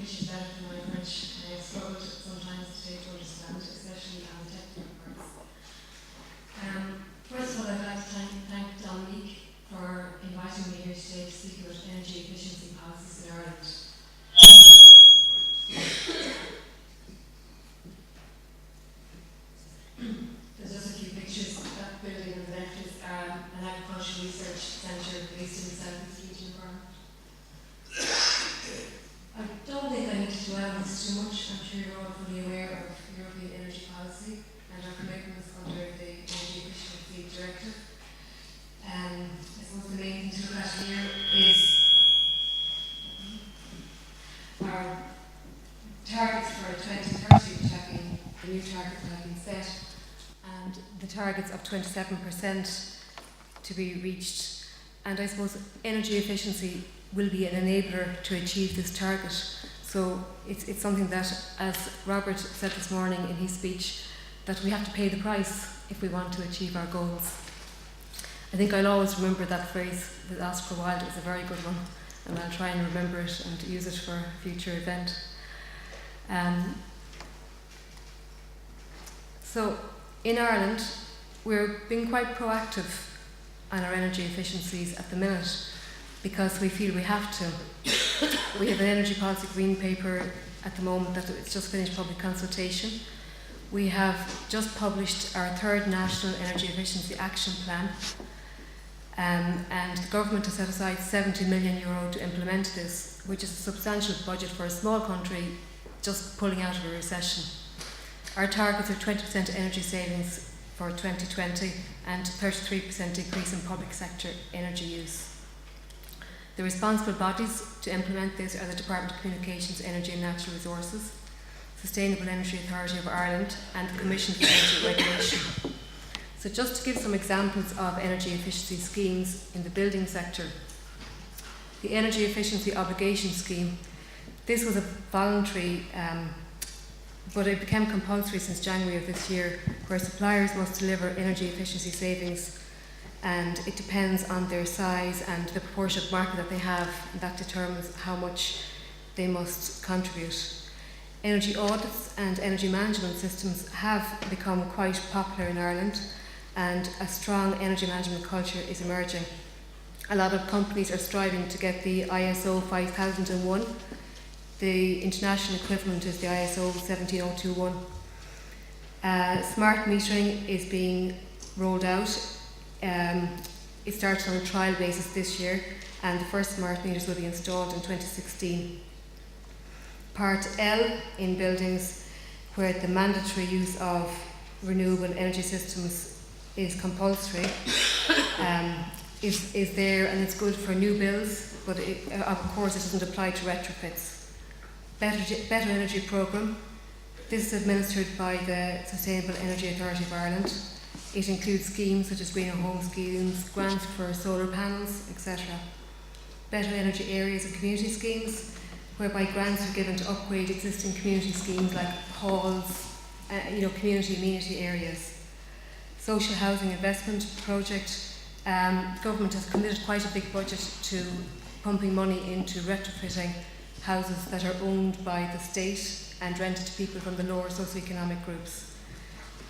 English is better than my French. I have struggled sometimes to understand, especially on technical parts. First of all, I'd like to thank Dominique for inviting me here today to speak about energy efficiency policies in Ireland. There's just a few pictures. That building on the left is an agricultural research centre based in the southeast region of Ireland. I don't think I need to dwell on this too much. I'm sure you're all fully aware of European energy policy and our commitments under the Energy Efficiency Directive. I suppose the main thing to look at here is our targets for 2030, which have been the new targets that have been set, and the targets of 27% to be reached. And I suppose energy efficiency will be an enabler to achieve this target. So it's something that, as Robert said this morning in his speech, that we have to pay the price if we want to achieve our goals. I think I'll always remember that phrase that Oscar Wilde is a very good one, and I'll try and remember it and use it for a future event. So in Ireland, we're being quite proactive on our energy efficiencies at the minute, because we feel we have to. We have an energy policy green paper at the moment that it's just finished public consultation. We have just published our third National Energy Efficiency Action Plan, and the government has set aside €70 million to implement this, which is a substantial budget for a small country just pulling out of a recession. Our targets are 20% energy savings for 2020 and 33% decrease in public sector energy use. The responsible bodies to implement this are the Department of Communications, Energy and Natural Resources, Sustainable Energy Authority of Ireland and the Commission for Energy Regulation. So just to give some examples of energy efficiency schemes in the building sector, the Energy Efficiency Obligation Scheme, this was a voluntary, but it became compulsory since January of this year, where suppliers must deliver energy efficiency savings, and it depends on their size and the proportion of market that they have, and that determines how much they must contribute. Energy audits and energy management systems have become quite popular in Ireland, and a strong energy management culture is emerging. A lot of companies are striving to get the ISO 5001. The international equivalent is the ISO 17021. Smart metering is being rolled out. It started on a trial basis this year, and the first smart meters will be installed in 2016. Part L in buildings, where the mandatory use of renewable energy systems is compulsory, is there, and it's good for new builds, but of course it doesn't apply to retrofits. Better Energy Programme. This is administered by the Sustainable Energy Authority of Ireland. It includes schemes such as greener home schemes, grants for solar panels, etc. Better Energy Areas and Community Schemes, whereby grants are given to upgrade existing community schemes like halls, community amenity areas. Social Housing Investment Project. The government has committed quite a big budget to pumping money into retrofitting houses that are owned by the state and rented to people from the lower socioeconomic groups.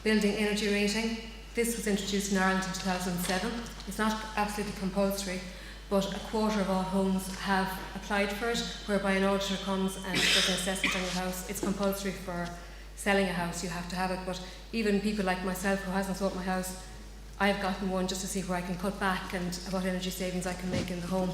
Building energy rating. This was introduced in Ireland in 2007. It's not absolutely compulsory, but a quarter of all homes have applied for it, whereby an auditor comes and does an assessment on your house. It's compulsory for selling a house, you have to have it, but even people like myself who hasn't sold my house, I've gotten one just to see where I can cut back and what energy savings I can make in the home.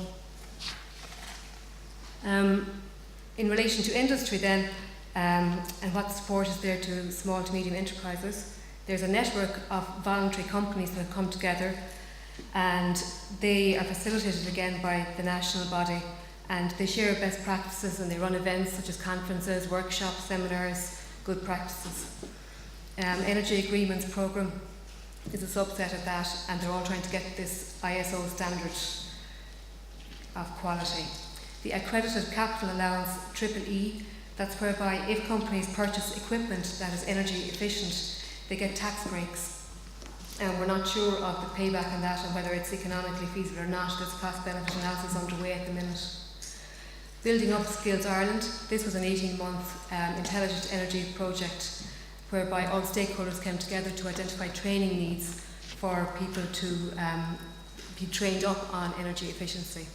In relation to industry then, and what support is there to small to medium enterprises, there's a network of voluntary companies that have come together, and they are facilitated again by the national body, and they share best practices and they run events such as conferences, workshops, seminars, good practices. Energy Agreements Programme is a subset of that, and they're all trying to get this ISO standard of quality. The Accredited Capital Allowance EEE, that's whereby if companies purchase equipment that is energy efficient, they get tax breaks. And we're not sure of the payback on that and whether it's economically feasible or not. There's cost benefit analysis underway at the minute. Building Up Skills Ireland. This was an 18-month intelligent energy project whereby all stakeholders came together to identify training needs for people to be trained up on energy efficiency.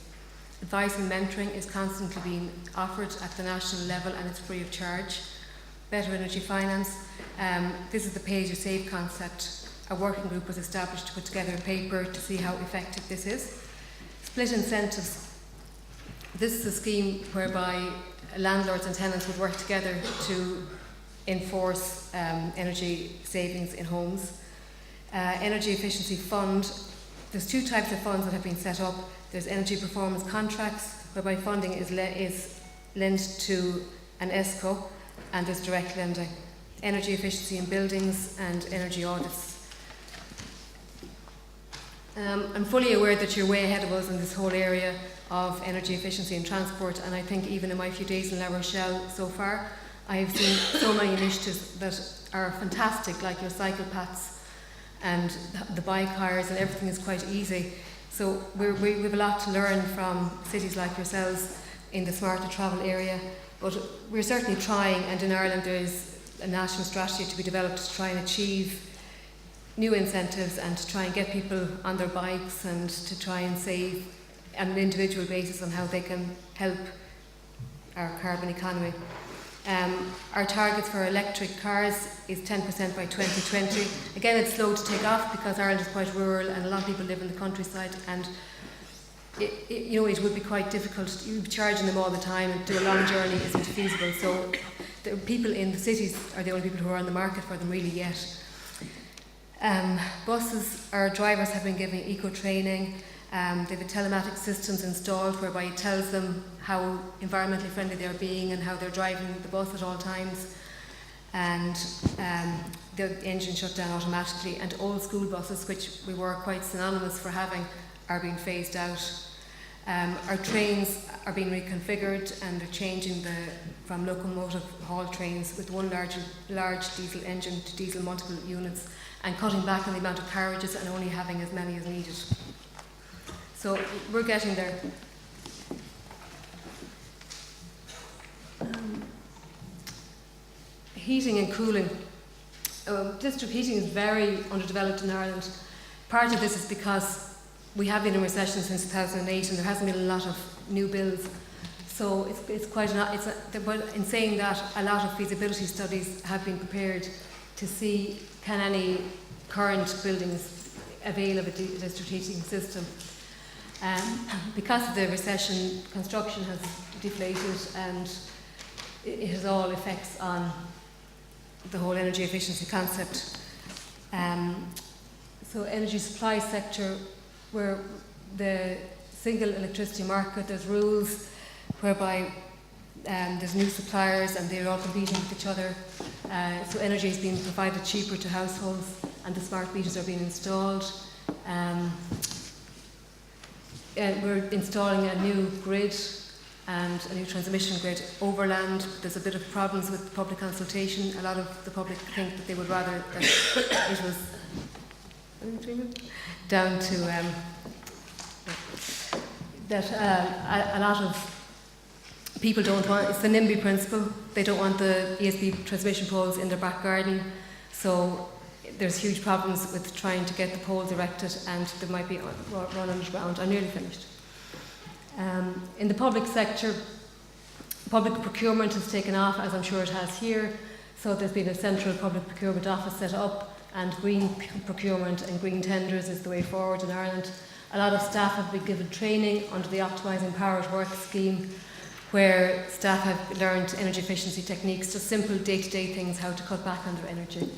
Advice and mentoring is constantly being offered at the national level and it's free of charge. Better energy finance. This is the pay as you save concept. A working group was established to put together a paper to see how effective this is. Split incentives. This is a scheme whereby landlords and tenants would work together to enforce energy savings in homes. Energy efficiency fund. There's two types of funds that have been set up. There's energy performance contracts, whereby funding is lent to an ESCO, and there's direct lending. Energy efficiency in buildings and energy audits. I'm fully aware that you're way ahead of us in this whole area of energy efficiency in transport, and I think even in my few days in La Rochelle so far, I have seen so many initiatives that are fantastic, like your cycle paths and the bike hires, and everything is quite easy. So we have a lot to learn from cities like yourselves in the smarter travel area, but we're certainly trying, and in Ireland there is a national strategy to be developed to try and achieve new incentives and to try and get people on their bikes and to try and save on an individual basis on how they can help our carbon economy. Our targets for electric cars is 10% by 2020. Again, it's slow to take off because Ireland is quite rural and a lot of people live in the countryside, and it would be quite difficult. You'd be charging them all the time, and do a long journey isn't feasible. So the people in the cities are the only people who are on the market for them really yet. Buses, our drivers have been given eco training. They have telematics systems installed whereby it tells them how environmentally friendly they're being and how they're driving the bus at all times. And the engine shut down automatically. And old school buses, which we were quite synonymous for having, are being phased out. Our trains are being reconfigured and they're changing from locomotive haul trains with one large diesel engine to diesel multiple units, and cutting back on the amount of carriages and only having as many as needed. So we're getting there. Heating and cooling. District heating is very underdeveloped in Ireland. Part of this is because we have been in recession since 2008 and there hasn't been a lot of new builds. So it's quite but in saying that, a lot of feasibility studies have been prepared to see can any current buildings avail of a district heating system. Because of the recession, construction has deflated and it has all effects on the whole energy efficiency concept. So energy supply sector, where the single electricity market, there's rules whereby there's new suppliers and they're all competing with each other. So energy is being provided cheaper to households and the smart meters are being installed. We're installing a new grid and a new transmission grid overland. There's a bit of problems with public consultation. A lot of the public think that they would rather that it was down to a lot of people don't want, it's the NIMBY principle, they don't want the ESB transmission poles in their back garden, so there's huge problems with trying to get the poles erected and they might be run underground. I'm nearly finished. In the public sector, public procurement has taken off, as I'm sure it has here, so there's been a central public procurement office set up, and green procurement and green tenders is the way forward in Ireland. A lot of staff have been given training under the Optimising Power at Work scheme, where staff have learned energy efficiency techniques, just simple day-to-day things, how to cut back on their energy.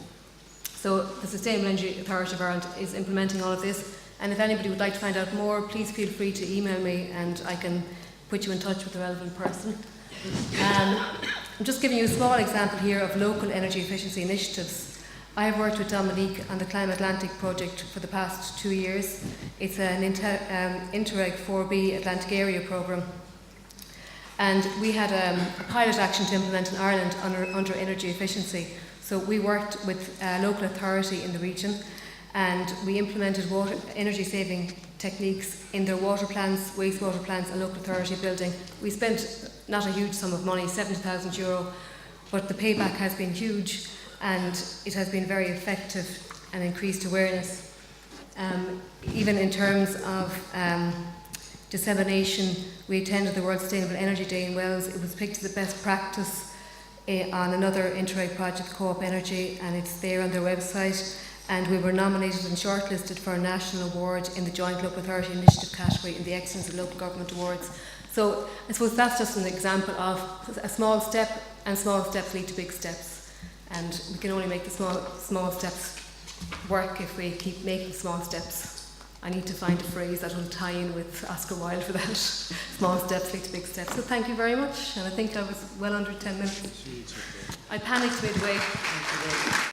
So the Sustainable Energy Authority of Ireland is implementing all of this, and if anybody would like to find out more, please feel free to email me and I can put you in touch with the relevant person. I'm just giving you a small example here of local energy efficiency initiatives. I have worked with Dominique on the Climate Atlantic project for the past 2 years. It's an Interreg 4B Atlantic Area programme. And we had a pilot action to implement in Ireland under energy efficiency. So we worked with a local authority in the region and we implemented energy saving techniques in their water plants, wastewater plants and local authority building. We spent not a huge sum of money, €70,000, but the payback has been huge and it has been very effective and increased awareness. Even in terms of dissemination, we attended the World Sustainable Energy Day in Wales. It was picked as the best practice on another Interreg project, Co-op Energy, and it's there on their website. And we were nominated and shortlisted for a national award in the Joint Local Authority Initiative category in the Excellence of Local Government Awards. So I suppose that's just an example of a small step, and small steps lead to big steps. And we can only make the small steps work if we keep making small steps. I need to find a phrase that will tie in with Oscar Wilde for that. Small steps lead to big steps. So thank you very much. And I think I was well under 10 minutes. I panicked midway.